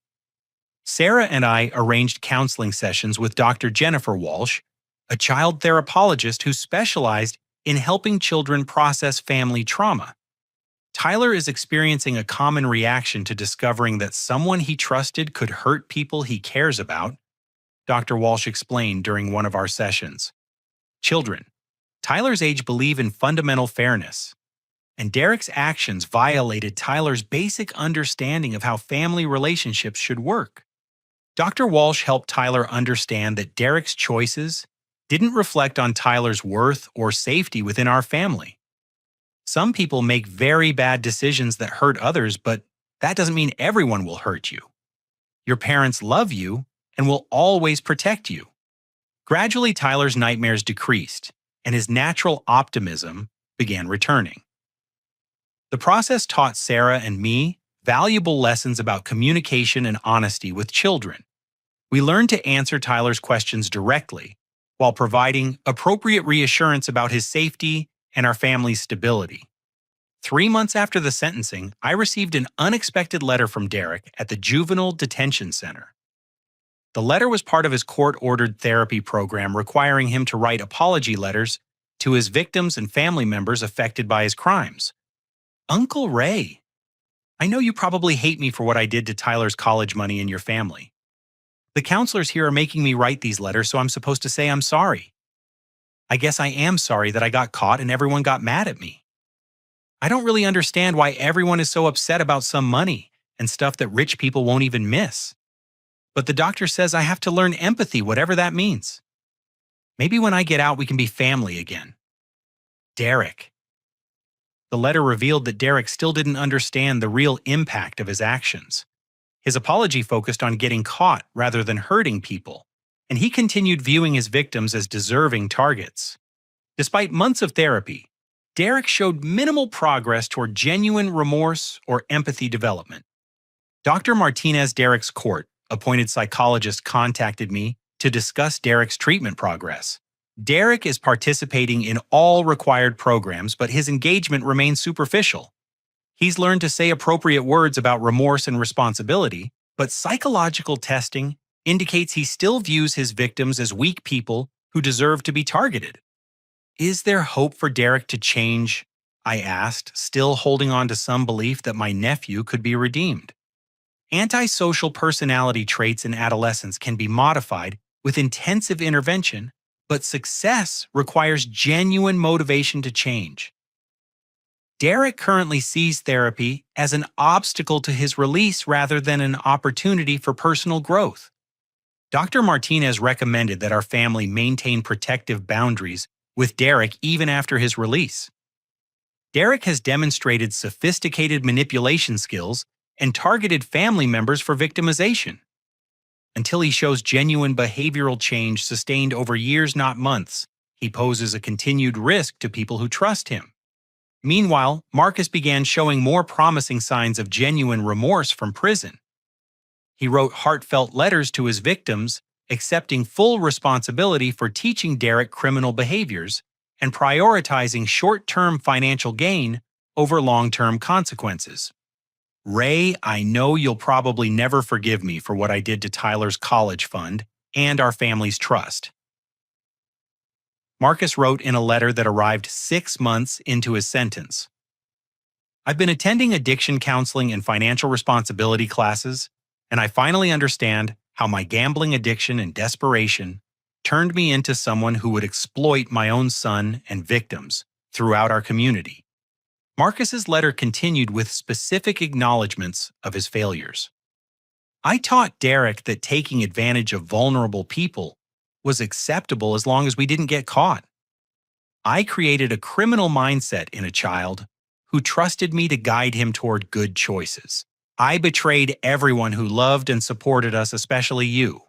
Sarah and I arranged counseling sessions with Dr. Jennifer Walsh, a child therapologist who specialized in helping children process family trauma. Tyler is experiencing a common reaction to discovering that someone he trusted could hurt people he cares about, Dr. Walsh explained during one of our sessions. Children, Tyler's age, believe in fundamental fairness, and Derek's actions violated Tyler's basic understanding of how family relationships should work. Dr. Walsh helped Tyler understand that Derek's choices didn't reflect on Tyler's worth or safety within our family. Some people make very bad decisions that hurt others, but that doesn't mean everyone will hurt you. Your parents love you and will always protect you. Gradually, Tyler's nightmares decreased, and his natural optimism began returning. The process taught Sarah and me valuable lessons about communication and honesty with children. We learned to answer Tyler's questions directly, while providing appropriate reassurance about his safety and our family's stability. 3 months after the sentencing, I received an unexpected letter from Derek at the Juvenile Detention Center. The letter was part of his court-ordered therapy program requiring him to write apology letters to his victims and family members affected by his crimes. Uncle Ray, I know you probably hate me for what I did to Tyler's college money and your family. The counselors here are making me write these letters, so I'm supposed to say I'm sorry. I guess I am sorry that I got caught and everyone got mad at me. I don't really understand why everyone is so upset about some money and stuff that rich people won't even miss. But the doctor says I have to learn empathy, whatever that means. Maybe when I get out, we can be family again. Derek. The letter revealed that Derek still didn't understand the real impact of his actions. His apology focused on getting caught rather than hurting people, and he continued viewing his victims as deserving targets. Despite months of therapy, Derek showed minimal progress toward genuine remorse or empathy development. Dr. Martinez, Derek's court-appointed psychologist, contacted me to discuss Derek's treatment progress. Derek is participating in all required programs, but his engagement remains superficial. He's learned to say appropriate words about remorse and responsibility, but psychological testing indicates he still views his victims as weak people who deserve to be targeted. Is there hope for Derek to change? I asked, still holding on to some belief that my nephew could be redeemed. Antisocial personality traits in adolescence can be modified with intensive intervention, but success requires genuine motivation to change. Derek currently sees therapy as an obstacle to his release rather than an opportunity for personal growth. Dr. Martinez recommended that our family maintain protective boundaries with Derek even after his release. Derek has demonstrated sophisticated manipulation skills and targeted family members for victimization. Until he shows genuine behavioral change sustained over years, not months, he poses a continued risk to people who trust him. Meanwhile, Marcus began showing more promising signs of genuine remorse from prison. He wrote heartfelt letters to his victims, accepting full responsibility for teaching Derek criminal behaviors and prioritizing short-term financial gain over long-term consequences. Ray, I know you'll probably never forgive me for what I did to Tyler's college fund and our family's trust. Marcus wrote in a letter that arrived 6 months into his sentence. I've been attending addiction counseling and financial responsibility classes, and I finally understand how my gambling addiction and desperation turned me into someone who would exploit my own son and victims throughout our community. Marcus's letter continued with specific acknowledgments of his failures. I taught Derek that taking advantage of vulnerable people was acceptable as long as we didn't get caught. I created a criminal mindset in a child who trusted me to guide him toward good choices. I betrayed everyone who loved and supported us, especially you.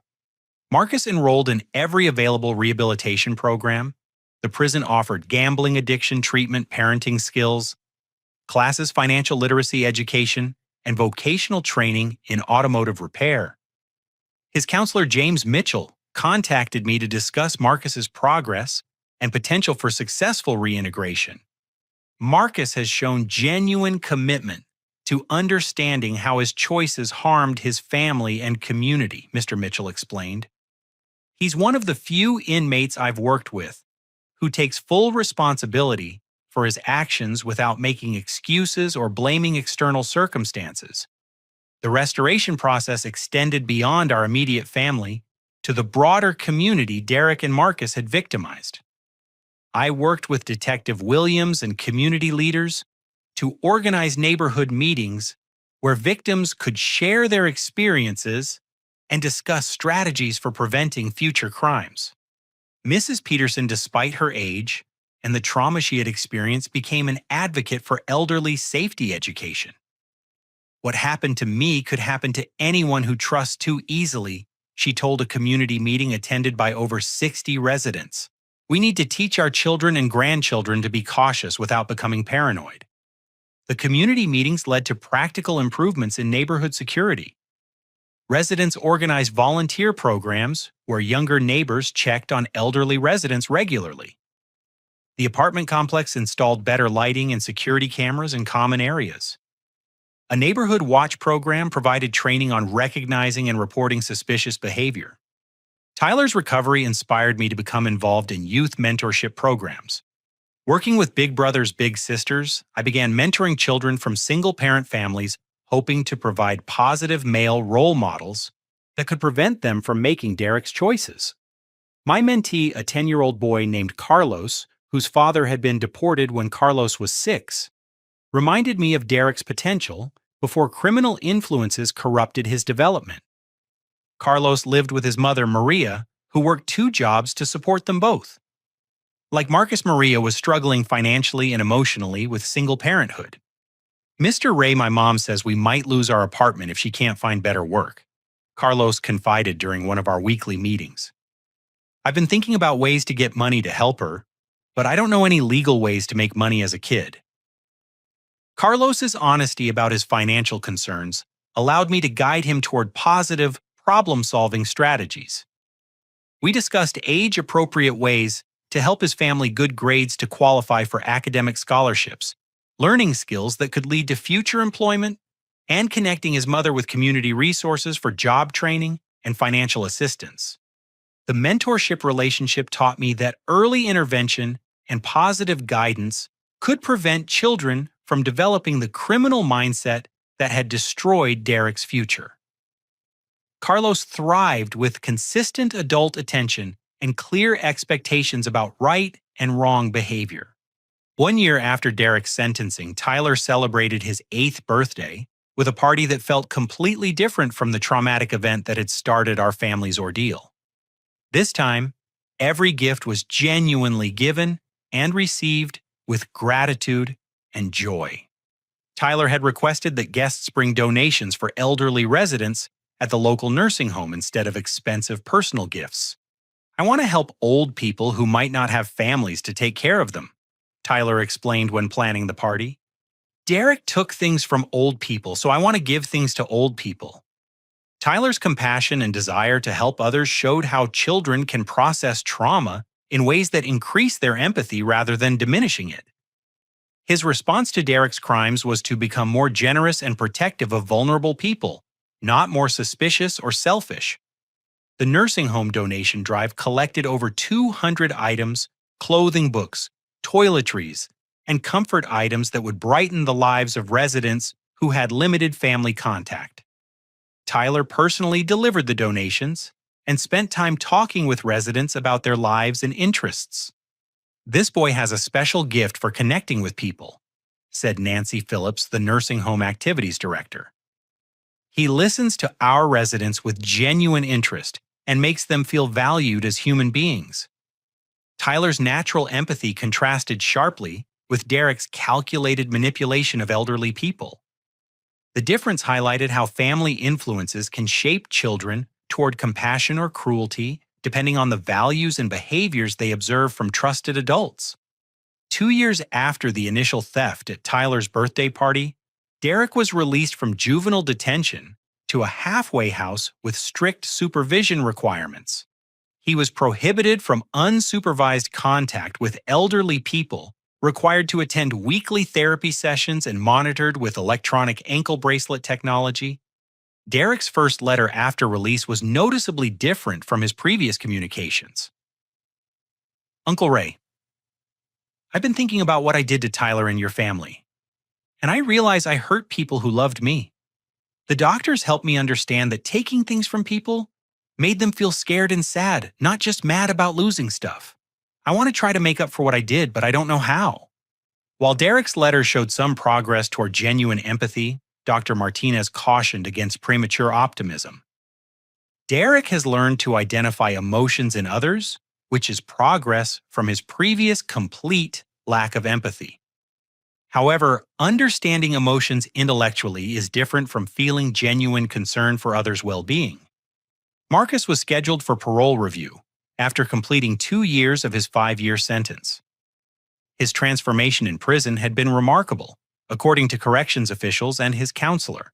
Marcus enrolled in every available rehabilitation program. The prison offered gambling addiction treatment, parenting skills, classes, financial literacy education, and vocational training in automotive repair. His counselor, James Mitchell, contacted me to discuss Marcus's progress and potential for successful reintegration. Marcus has shown genuine commitment to understanding how his choices harmed his family and community, Mr. Mitchell explained. He's one of the few inmates I've worked with who takes full responsibility for his actions without making excuses or blaming external circumstances. The restoration process extended beyond our immediate family to the broader community Derek and Marcus had victimized. I worked with Detective Williams and community leaders to organize neighborhood meetings where victims could share their experiences and discuss strategies for preventing future crimes. Mrs. Peterson, despite her age and the trauma she had experienced, became an advocate for elderly safety education. What happened to me could happen to anyone who trusts too easily, she told a community meeting attended by over 60 residents. We need to teach our children and grandchildren to be cautious without becoming paranoid. The community meetings led to practical improvements in neighborhood security. Residents organized volunteer programs where younger neighbors checked on elderly residents regularly. The apartment complex installed better lighting and security cameras in common areas. A neighborhood watch program provided training on recognizing and reporting suspicious behavior. Tyler's recovery inspired me to become involved in youth mentorship programs. Working with Big Brothers Big Sisters, I began mentoring children from single-parent families, hoping to provide positive male role models that could prevent them from making Derek's choices. My mentee, a 10-year-old boy named Carlos, whose father had been deported when Carlos was 6, reminded me of Derek's potential before criminal influences corrupted his development. Carlos lived with his mother, Maria, who worked 2 jobs to support them both. Like Marcus, Maria was struggling financially and emotionally with single parenthood. Mr. Ray, my mom says we might lose our apartment if she can't find better work, Carlos confided during one of our weekly meetings. I've been thinking about ways to get money to help her, but I don't know any legal ways to make money as a kid. Carlos's honesty about his financial concerns allowed me to guide him toward positive, problem-solving strategies. We discussed age-appropriate ways to help his family good grades to qualify for academic scholarships, learning skills that could lead to future employment, and connecting his mother with community resources for job training and financial assistance. The mentorship relationship taught me that early intervention and positive guidance could prevent children from developing the criminal mindset that had destroyed Derek's future. Carlos thrived with consistent adult attention and clear expectations about right and wrong behavior. 1 year after Derek's sentencing, Tyler celebrated his 8th birthday with a party that felt completely different from the traumatic event that had started our family's ordeal. This time, every gift was genuinely given and received with gratitude and joy. Tyler had requested that guests bring donations for elderly residents at the local nursing home instead of expensive personal gifts. "I want to help old people who might not have families to take care of them," Tyler explained when planning the party. "Derek took things from old people, so I want to give things to old people." Tyler's compassion and desire to help others showed how children can process trauma in ways that increase their empathy rather than diminishing it. His response to Derek's crimes was to become more generous and protective of vulnerable people, not more suspicious or selfish. The nursing home donation drive collected over 200 items, clothing books, toiletries, and comfort items that would brighten the lives of residents who had limited family contact. Tyler personally delivered the donations and spent time talking with residents about their lives and interests. "This boy has a special gift for connecting with people," said Nancy Phillips, the nursing home activities director. "He listens to our residents with genuine interest and makes them feel valued as human beings." Tyler's natural empathy contrasted sharply with Derek's calculated manipulation of elderly people. The difference highlighted how family influences can shape children toward compassion or cruelty depending on the values and behaviors they observe from trusted adults. 2 years after the initial theft at Tyler's birthday party, Derek was released from juvenile detention to a halfway house with strict supervision requirements. He was prohibited from unsupervised contact with elderly people, required to attend weekly therapy sessions, and monitored with electronic ankle bracelet technology. Derek's first letter after release was noticeably different from his previous communications. "Uncle Ray, I've been thinking about what I did to Tyler and your family, and I realize I hurt people who loved me. The doctors helped me understand that taking things from people made them feel scared and sad, not just mad about losing stuff. I want to try to make up for what I did, but I don't know how." While Derek's letter showed some progress toward genuine empathy, Dr. Martinez cautioned against premature optimism. Derek has learned to identify emotions in others, which is progress from his previous complete lack of empathy. However, understanding emotions intellectually is different from feeling genuine concern for others' well-being. Marcus was scheduled for parole review after completing 2 years of his 5-year sentence. His transformation in prison had been remarkable, according to corrections officials and his counselor.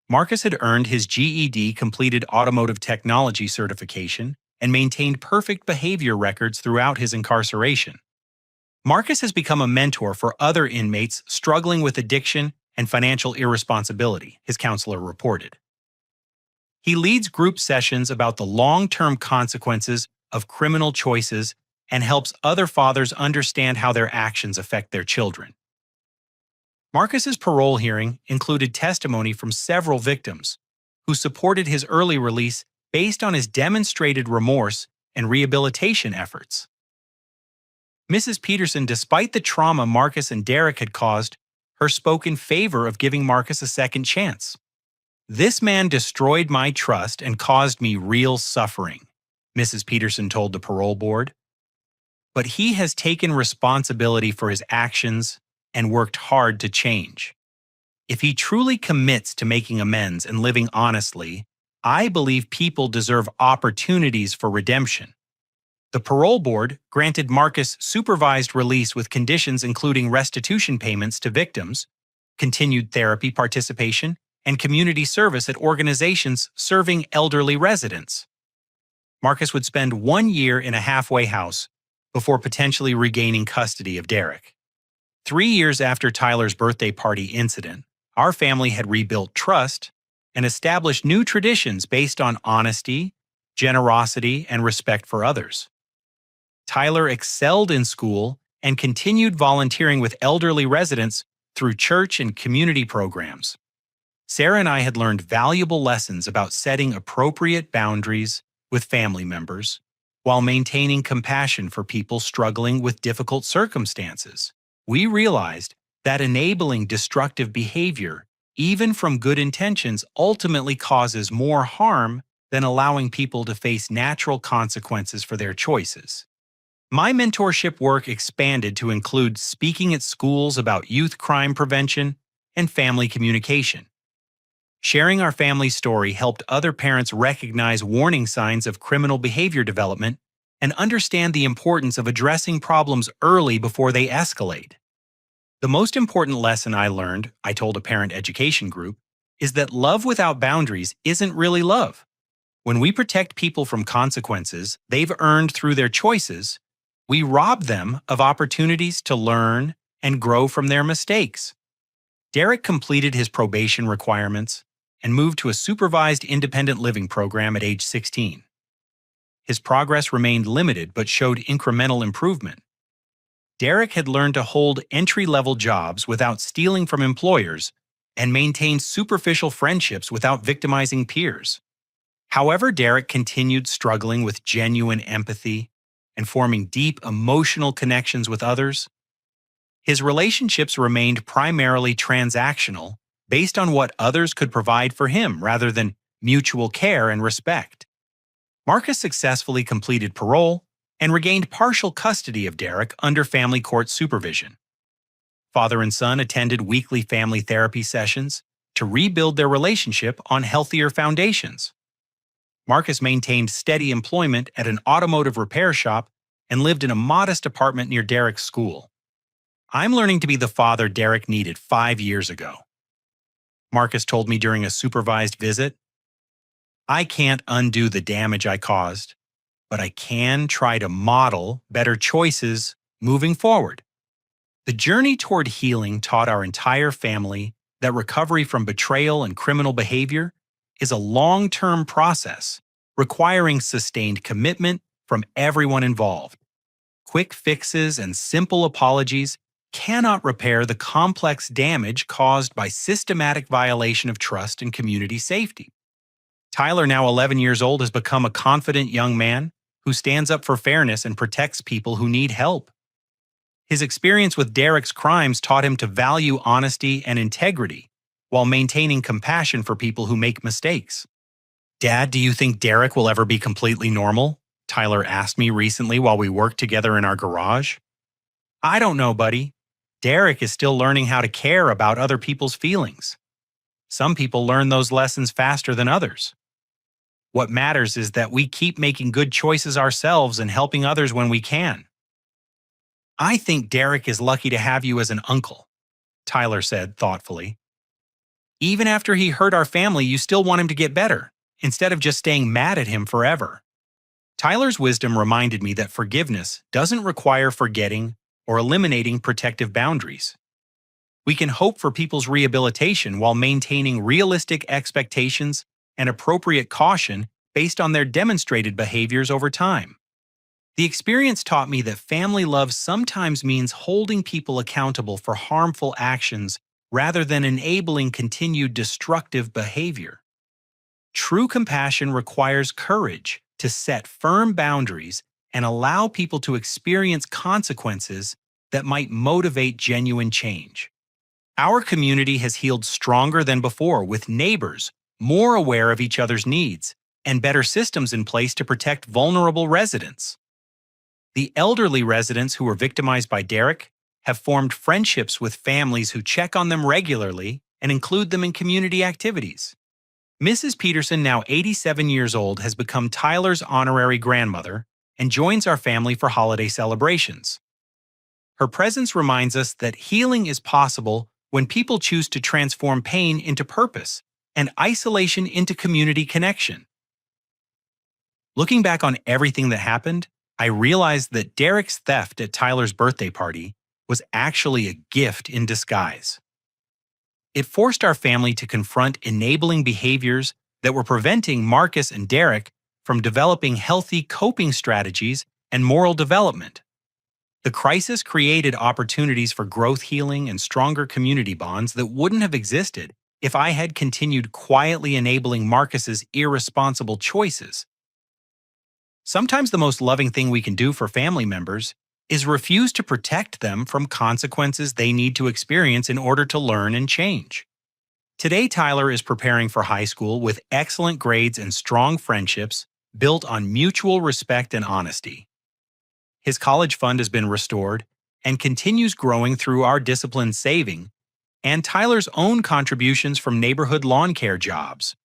Marcus had earned his GED completed automotive technology certification and maintained perfect behavior records throughout his incarceration. Marcus has become a mentor for other inmates struggling with addiction and financial irresponsibility, his counselor reported. He leads group sessions about the long-term consequences of criminal choices and helps other fathers understand how their actions affect their children. Marcus's parole hearing included testimony from several victims who supported his early release based on his demonstrated remorse and rehabilitation efforts. Mrs. Peterson, despite the trauma Marcus and Derek had caused, her spoke in favor of giving Marcus a second chance. "This man destroyed my trust and caused me real suffering," Mrs. Peterson told the parole board. "But he has taken responsibility for his actions and worked hard to change. If he truly commits to making amends and living honestly, I believe people deserve opportunities for redemption." The parole board granted Marcus supervised release with conditions including restitution payments to victims, continued therapy participation, and community service at organizations serving elderly residents. Marcus would spend 1 year in a halfway house before potentially regaining custody of Derek. 3 years after Tyler's birthday party incident, our family had rebuilt trust and established new traditions based on honesty, generosity, and respect for others. Tyler excelled in school and continued volunteering with elderly residents through church and community programs. Sarah and I had learned valuable lessons about setting appropriate boundaries with family members while maintaining compassion for people struggling with difficult circumstances. We realized that enabling destructive behavior even from good intentions, ultimately causes more harm than allowing people to face natural consequences for their choices. My mentorship work expanded to include speaking at schools about youth crime prevention and family communication. Sharing our family story helped other parents recognize warning signs of criminal behavior development and understand the importance of addressing problems early before they escalate. The most important lesson I learned, I told a parent education group, is that love without boundaries isn't really love. When we protect people from consequences they've earned through their choices, we rob them of opportunities to learn and grow from their mistakes. Derek completed his probation requirements and moved to a supervised independent living program at age 16. His progress remained limited but showed incremental improvement. Derek had learned to hold entry-level jobs without stealing from employers and maintained superficial friendships without victimizing peers. However, Derek continued struggling with genuine empathy and forming deep emotional connections with others. His relationships remained primarily transactional, based on what others could provide for him rather than mutual care and respect. Marcus successfully completed parole and regained partial custody of Derek under family court supervision. Father and son attended weekly family therapy sessions to rebuild their relationship on healthier foundations. Marcus maintained steady employment at an automotive repair shop and lived in a modest apartment near Derek's school. I'm learning to be the father Derek needed 5 years ago. Marcus told me during a supervised visit, I can't undo the damage I caused, but I can try to model better choices moving forward. The journey toward healing taught our entire family that recovery from betrayal and criminal behavior is a long-term process requiring sustained commitment from everyone involved. Quick fixes and simple apologies cannot repair the complex damage caused by systematic violation of trust and community safety. Tyler, now 11 years old, has become a confident young man who stands up for fairness and protects people who need help. His experience with Derek's crimes taught him to value honesty and integrity while maintaining compassion for people who make mistakes. Dad, do you think Derek will ever be completely normal? Tyler asked me recently while we worked together in our garage. I don't know, buddy. Derek is still learning how to care about other people's feelings. Some people learn those lessons faster than others. What matters is that we keep making good choices ourselves and helping others when we can. I think Derek is lucky to have you as an uncle, Tyler said thoughtfully. Even after he hurt our family, you still want him to get better, instead of just staying mad at him forever. Tyler's wisdom reminded me that forgiveness doesn't require forgetting or eliminating protective boundaries. We can hope for people's rehabilitation while maintaining realistic expectations and appropriate caution based on their demonstrated behaviors over time. The experience taught me that family love sometimes means holding people accountable for harmful actions rather than enabling continued destructive behavior. True compassion requires courage to set firm boundaries and allow people to experience consequences that might motivate genuine change. Our community has healed stronger than before, with neighbors more aware of each other's needs and better systems in place to protect vulnerable residents. The elderly residents who were victimized by Derek have formed friendships with families who check on them regularly and include them in community activities. Mrs. Peterson, now 87 years old, has become Tyler's honorary grandmother and joins our family for holiday celebrations. Her presence reminds us that healing is possible when people choose to transform pain into purpose and isolation into community connection. Looking back on everything that happened, I realized that Derek's theft at Tyler's birthday party was actually a gift in disguise. It forced our family to confront enabling behaviors that were preventing Marcus and Derek from developing healthy coping strategies and moral development. The crisis created opportunities for growth healing and stronger community bonds that wouldn't have existed if I had continued quietly enabling Marcus's irresponsible choices. Sometimes the most loving thing we can do for family members is refuse to protect them from consequences they need to experience in order to learn and change. Today, Tyler is preparing for high school with excellent grades and strong friendships built on mutual respect and honesty. His college fund has been restored and continues growing through our disciplined saving and Tyler's own contributions from neighborhood lawn care jobs.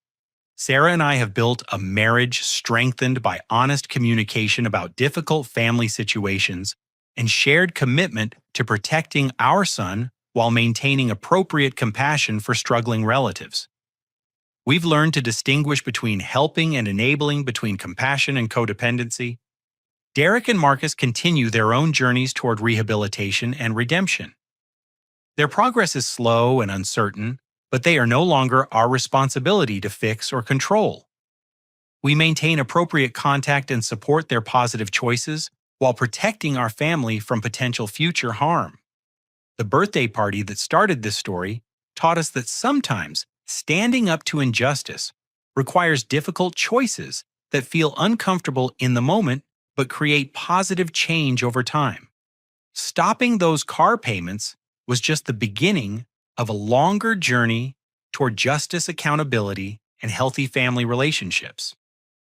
Sarah and I have built a marriage strengthened by honest communication about difficult family situations and shared commitment to protecting our son while maintaining appropriate compassion for struggling relatives. We've learned to distinguish between helping and enabling, between compassion and codependency. Derek and Marcus continue their own journeys toward rehabilitation and redemption. Their progress is slow and uncertain, but they are no longer our responsibility to fix or control. We maintain appropriate contact and support their positive choices while protecting our family from potential future harm. The birthday party that started this story taught us that sometimes standing up to injustice requires difficult choices that feel uncomfortable in the moment but create positive change over time. Stopping those car payments was just the beginning of a longer journey toward justice, accountability, and healthy family relationships.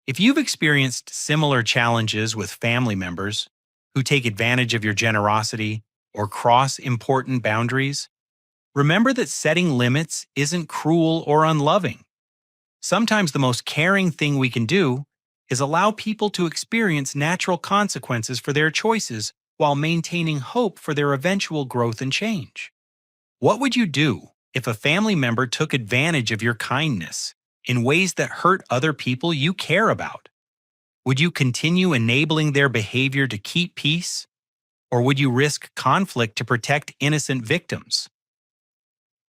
If you've experienced similar challenges with family members who take advantage of your generosity or cross important boundaries, remember that setting limits isn't cruel or unloving. Sometimes the most caring thing we can do is allow people to experience natural consequences for their choices while maintaining hope for their eventual growth and change. What would you do if a family member took advantage of your kindness in ways that hurt other people you care about? Would you continue enabling their behavior to keep peace, or would you risk conflict to protect innocent victims?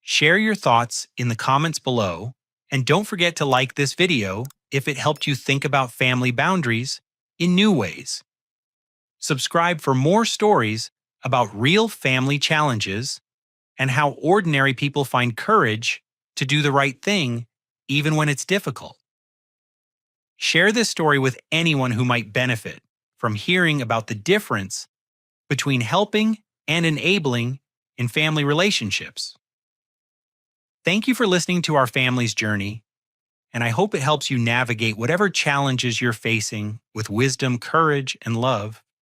Share your thoughts in the comments below, and don't forget to like this video if it helped you think about family boundaries in new ways. Subscribe for more stories about real family challenges and how ordinary people find courage to do the right thing even when it's difficult. Share this story with anyone who might benefit from hearing about the difference between helping and enabling in family relationships. Thank you for listening to our family's journey, and I hope it helps you navigate whatever challenges you're facing with wisdom, courage, and love.